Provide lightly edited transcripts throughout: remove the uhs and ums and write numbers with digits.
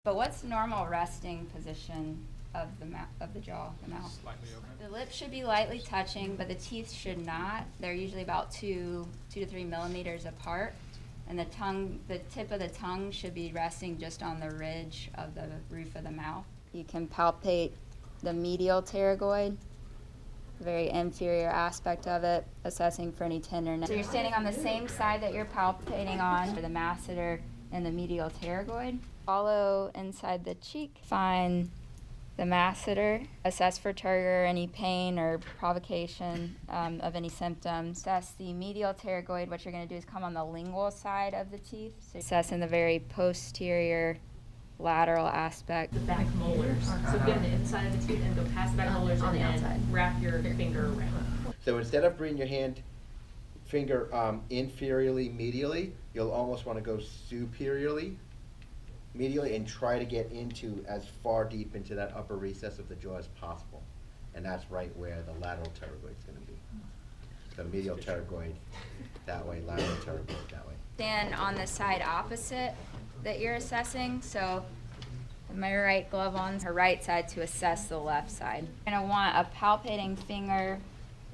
But what's normal resting position of the jaw, the mouth? Slightly open. The lips should be lightly touching, but the teeth should not. They're usually about 2 to 3 millimeters apart. And the tip of the tongue should be resting just on the ridge of the roof of the mouth. You can palpate the medial pterygoid, the very inferior aspect of it, assessing for any tenderness. So you're standing on the same side that you're palpating on for the masseter and the medial pterygoid. Follow inside the cheek, find the masseter, assess for trigger, any pain or provocation of any symptoms. Assess the medial pterygoid. What you're going to do is come on the lingual side of the teeth. So assess in the very posterior lateral aspect. The back molars. So get on the inside of the teeth and go past the back molars on and the then outside. wrap your finger around. So instead of bringing your finger inferiorly medially, you'll almost want to go superiorly medially and try to get into as far deep into that upper recess of the jaw as possible. And that's right where the lateral pterygoid is going to be. So medial pterygoid that way, lateral pterygoid that way. Stand on the side opposite that you're assessing. So my right glove on her right side to assess the left side. You're going to want a palpating finger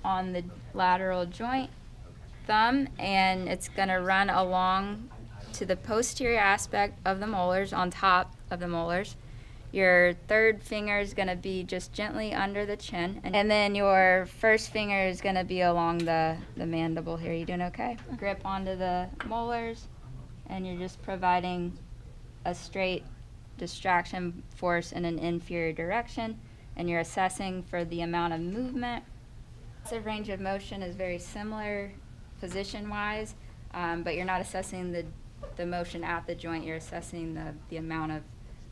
on the lateral joint, thumb, and it's going to run along to the posterior aspect of the molars, on top of the molars. Your third finger is going to be just gently under the chin, and then your first finger is going to be along the mandible here. You doing okay? Grip onto the molars, and you're just providing a straight distraction force in an inferior direction, and you're assessing for the amount of movement. The range of motion is very similar position-wise, but you're not assessing the motion at the joint. You're assessing the amount of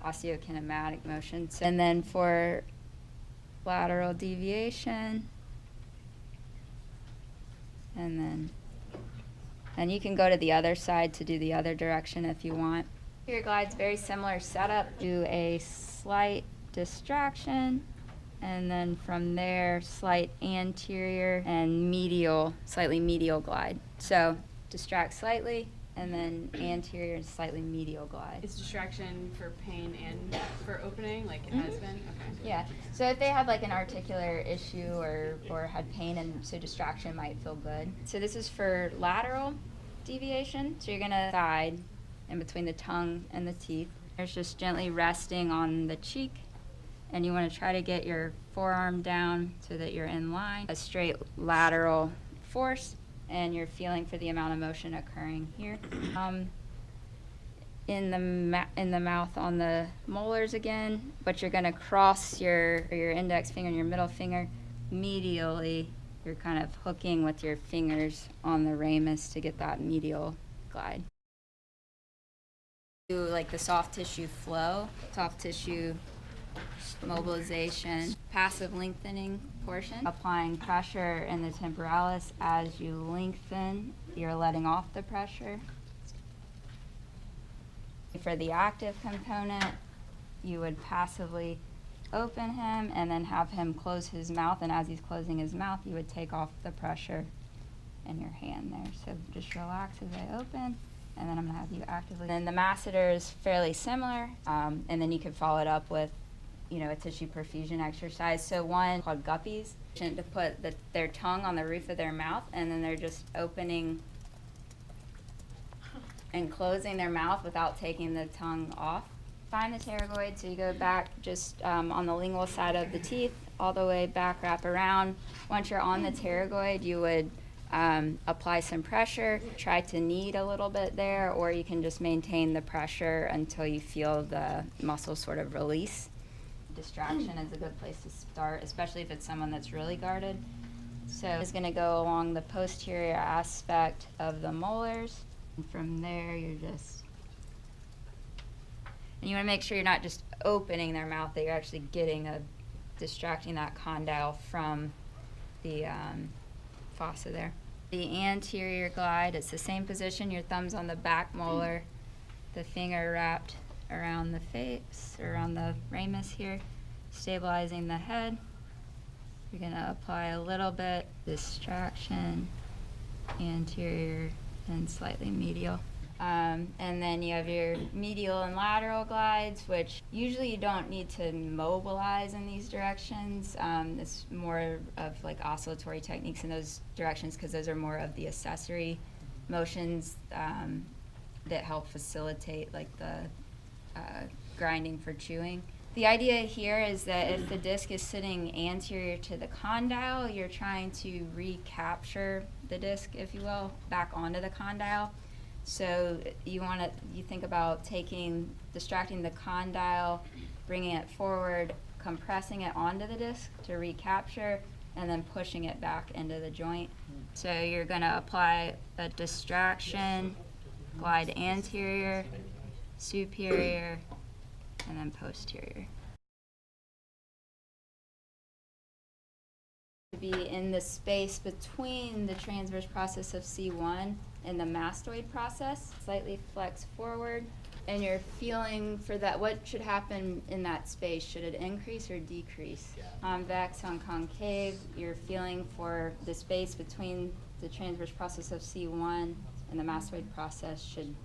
osteokinematic motion. So, and then for lateral deviation, and you can go to the other side to do the other direction if you want. Anterior glide's very similar setup. Do a slight distraction, and then from there, slight anterior and medial, slightly medial glide. So distract slightly, and then anterior and slightly medial glide. Is distraction for pain and for opening, like it has been? Okay. Yeah. So if they had like an articular issue or had pain, and so distraction might feel good. So this is for lateral deviation. So you're gonna side in between the tongue and the teeth. There's just gently resting on the cheek, and you want to try to get your forearm down so that you're in line. A straight lateral force, and you're feeling for the amount of motion occurring here. In the mouth on the molars again, but you're going to cross your index finger and your middle finger medially. You're kind of hooking with your fingers on the ramus to get that medial glide. Do like the soft tissue flow, soft tissue mobilization, passive lengthening portion, applying pressure in the temporalis. As you lengthen, you're letting off the pressure. For the active component, you would passively open him and then have him close his mouth, and as he's closing his mouth, you would take off the pressure in your hand there. So just relax as I open, and then I'm going to have you actively. Then the masseter is fairly similar, and then you could follow it up with a tissue perfusion exercise. So one called guppies, to put their tongue on the roof of their mouth, and then they're just opening and closing their mouth without taking the tongue off. Find the pterygoid, so you go back just on the lingual side of the teeth, all the way back, wrap around. Once you're on the pterygoid, you would apply some pressure, try to knead a little bit there, or you can just maintain the pressure until you feel the muscle sort of release. Distraction is a good place to start, especially if it's someone that's really guarded. So it's going to go along the posterior aspect of the molars, and from there and you want to make sure you're not just opening their mouth, that you're actually distracting that condyle from the fossa there. The anterior glide, it's the same position, your thumb's on the back molar, the finger wrapped around the face, around the ramus here, stabilizing the head. You're going to apply a little bit, distraction, anterior, and slightly medial. And then you have your medial and lateral glides, which usually you don't need to mobilize in these directions. It's more of like oscillatory techniques in those directions because those are more of the accessory motions that help facilitate like the grinding for chewing. The idea here is that if the disc is sitting anterior to the condyle, you're trying to recapture the disc, if you will, back onto the condyle. So you think about distracting the condyle, bringing it forward, compressing it onto the disc to recapture, and then pushing it back into the joint. So you're going to apply a distraction, glide anterior, superior, and then posterior. Be in the space between the transverse process of C1 and the mastoid process. Slightly flex forward, and you're feeling for that. What should happen in that space? Should it increase or decrease? Convex on concave, you're feeling for the space between the transverse process of C1 and the mastoid process should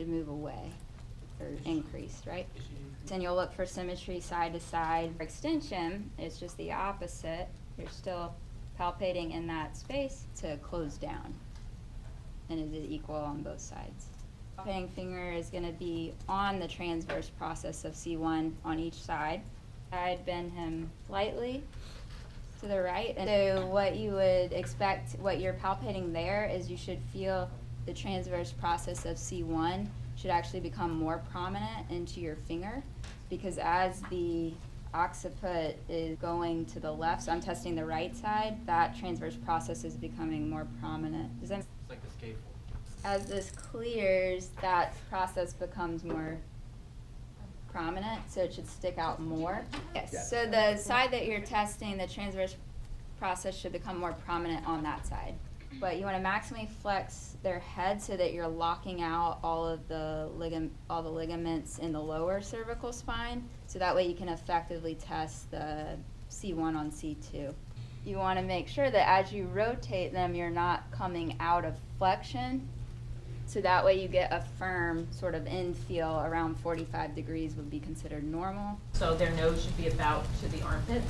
move away or increase, right? Then you'll look for symmetry side to side. For extension, it's just the opposite. You're still palpating in that space to close down. And is it equal on both sides? Palpating finger is going to be on the transverse process of C1 on each side. I'd bend him slightly to the right. And so what you would expect, what you're palpating there is you should feel the transverse process of C1 should actually become more prominent into your finger, because as the occiput is going to the left, so I'm testing the right side, that transverse process is becoming more prominent. Does that? It's like the scaphoid. As this clears, that process becomes more prominent, so it should stick out more. Yes. So the side that you're testing, the transverse process should become more prominent on that side. But you want to maximally flex their head so that you're locking out all the ligaments in the lower cervical spine, so that way you can effectively test the C1 on C2. You want to make sure that as you rotate them, you're not coming out of flexion, so that way you get a firm sort of in feel around 45 degrees would be considered normal. So their nose should be about to the armpit.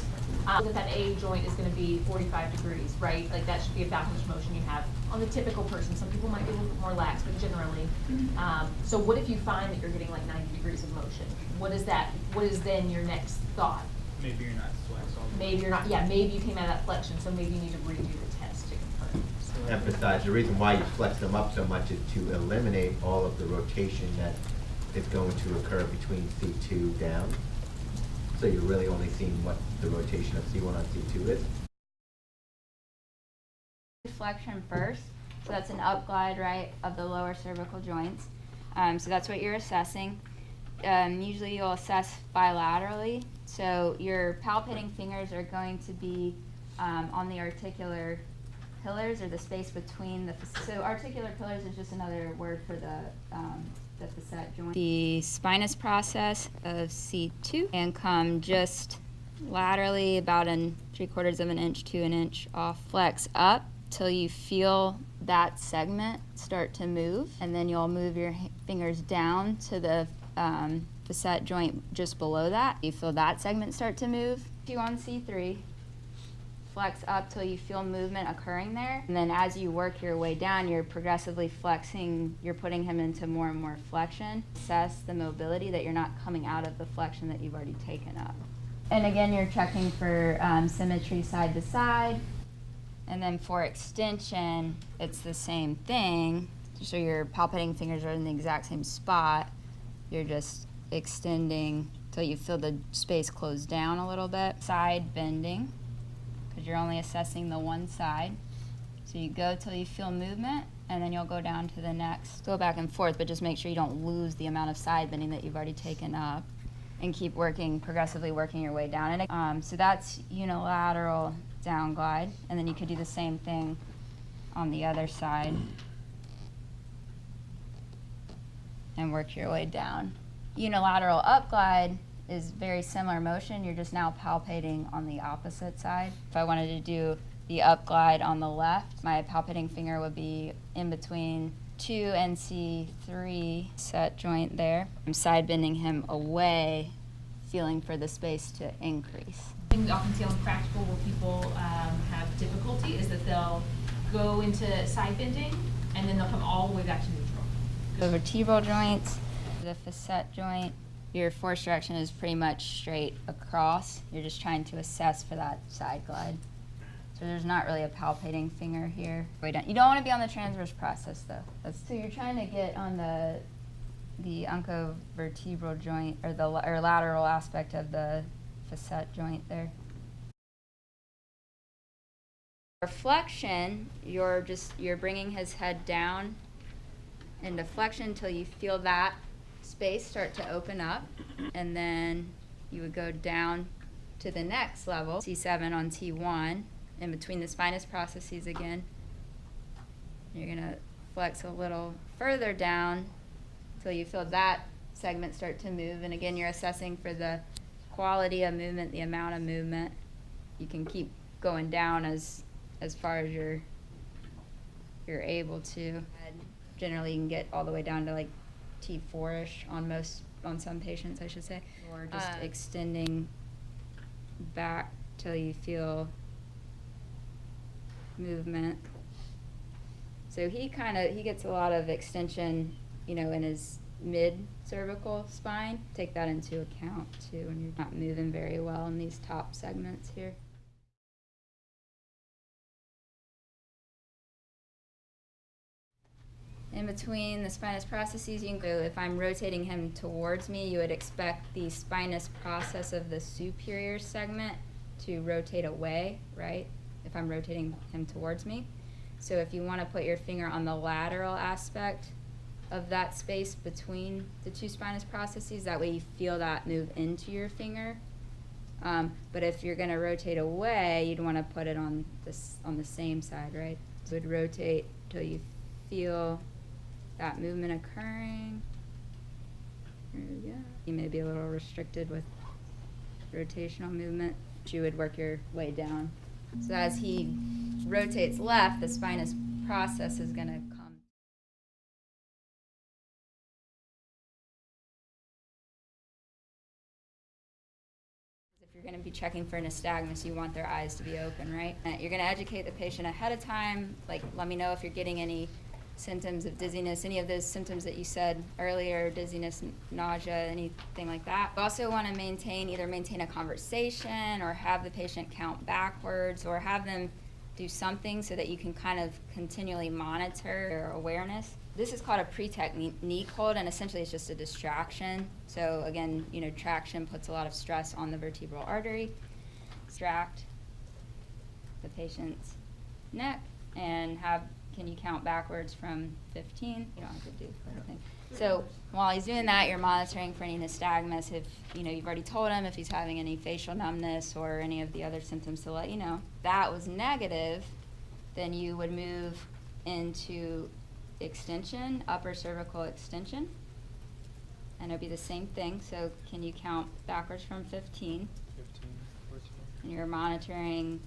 That A joint is going to be 45 degrees, right? Like that should be about how much motion you have on the typical person. Some people might be a little bit more lax, but generally. So what if you find that you're getting like 90 degrees of motion? What is that? What is then your next thought? Maybe you're not flexed all the way. Maybe you're not, yeah, maybe you came out of that flexion, so maybe you need to redo the test to confirm. Emphasize, the reason why you flex them up so much is to eliminate all of the rotation that is going to occur between C2 down. So you're really only seeing what the rotation of C1 on C2 is. Flexion first, so that's an up glide, right, of the lower cervical joints. So that's what you're assessing. Usually you'll assess bilaterally, so your palpating fingers are going to be on the articular pillars, or the space between the, so articular pillars is just another word for the facet joint. The spinous process of C2, and come just laterally about 3/4 of an inch to an inch off. Flex up till you feel that segment start to move, and then you'll move your fingers down to the facet joint just below that. You feel that segment start to move. You on C3. Flex up till you feel movement occurring there. And then as you work your way down, you're progressively flexing, you're putting him into more and more flexion. Assess the mobility that you're not coming out of the flexion that you've already taken up. And again, you're checking for symmetry side to side. And then for extension, it's the same thing. So your palpating fingers are in the exact same spot. You're just extending till you feel the space close down a little bit. Side bending, because you're only assessing the one side. So you go till you feel movement, and then you'll go down to the next. Go back and forth, but just make sure you don't lose the amount of side bending that you've already taken up, and keep working, progressively working your way down. And so that's unilateral down glide, and then you could do the same thing on the other side and work your way down. Unilateral up glide is very similar motion. You're just now palpating on the opposite side. If I wanted to do the up glide on the left, my palpating finger would be in between C2 and C3 set joint there. I'm side bending him away, feeling for the space to increase. Thing we often see on practical where people have difficulty is that they'll go into side bending and then they'll come all the way back to neutral. The vertebral joints, the facet joint, your force direction is pretty much straight across. You're just trying to assess for that side glide. So there's not really a palpating finger here. You don't want to be on the transverse process though. So you're trying to get on the uncovertebral joint or the lateral aspect of the facet joint there. For flexion, you're bringing his head down into flexion until you feel that space start to open up, and then you would go down to the next level, C7 on T1, in between the spinous processes again. You're gonna flex a little further down until you feel that segment start to move, and again, you're assessing for the quality of movement, the amount of movement. You can keep going down as far as you're able to. And generally, you can get all the way down to like T4-ish on some patients, I should say, or just extending back till you feel movement. So he gets a lot of extension, in his mid-cervical spine. Take that into account too when you're not moving very well in these top segments here. In between the spinous processes, you can go, if I'm rotating him towards me, you would expect the spinous process of the superior segment to rotate away, right? If I'm rotating him towards me. So if you want to put your finger on the lateral aspect of that space between the two spinous processes, that way you feel that move into your finger. But if you're going to rotate away, you'd want to put it on the same side, right? So it would rotate till you feel that movement occurring. There we go. You may be a little restricted with rotational movement. You would work your way down. So as he rotates left, the spinous process is going to come. If you're going to be checking for nystagmus, you want their eyes to be open, right? You're going to educate the patient ahead of time, like let me know if you're getting any symptoms of dizziness, any of those symptoms that you said earlier, dizziness, nausea, anything like that. You also want to either maintain a conversation or have the patient count backwards or have them do something so that you can kind of continually monitor their awareness. This is called a pre-technique hold, and essentially it's just a distraction. So again, traction puts a lot of stress on the vertebral artery. Distract the patient's neck and can you count backwards from 15? You don't have to do anything. So while he's doing that, you're monitoring for any nystagmus. If you've already told him if he's having any facial numbness or any of the other symptoms to let you know. If that was negative, then you would move into extension, upper cervical extension. And it'll be the same thing. So can you count backwards from 15? 14. And you're monitoring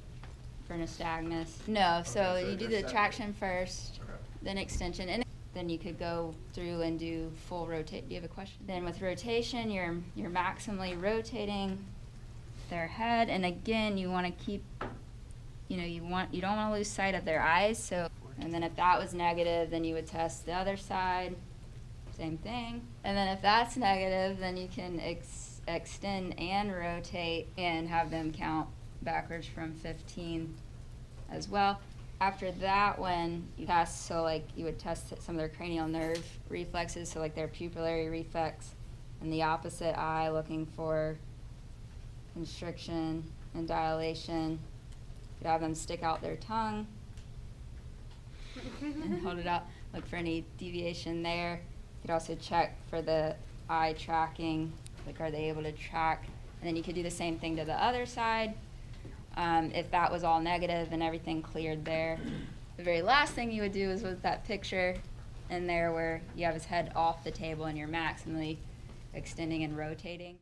for nystagmus. No, so you do the traction first, then extension, and then you could go through and do full rotate. Do you have a question? Then with rotation, you're maximally rotating their head, and again, you want to keep, you don't want to lose sight of their eyes. So, and then if that was negative, then you would test the other side, same thing. And then if that's negative, then you can extend and rotate and have them count backwards from 15 as well. After that one, you test, so like you would test some of their cranial nerve reflexes, so like their pupillary reflex and the opposite eye, looking for constriction and dilation. You'd have them stick out their tongue and hold it out, look for any deviation there. You could also check for the eye tracking, like are they able to track, and then you could do the same thing to the other side. If that was all negative and everything cleared there. The very last thing you would do is with that picture in there where you have his head off the table and you're maximally extending and rotating.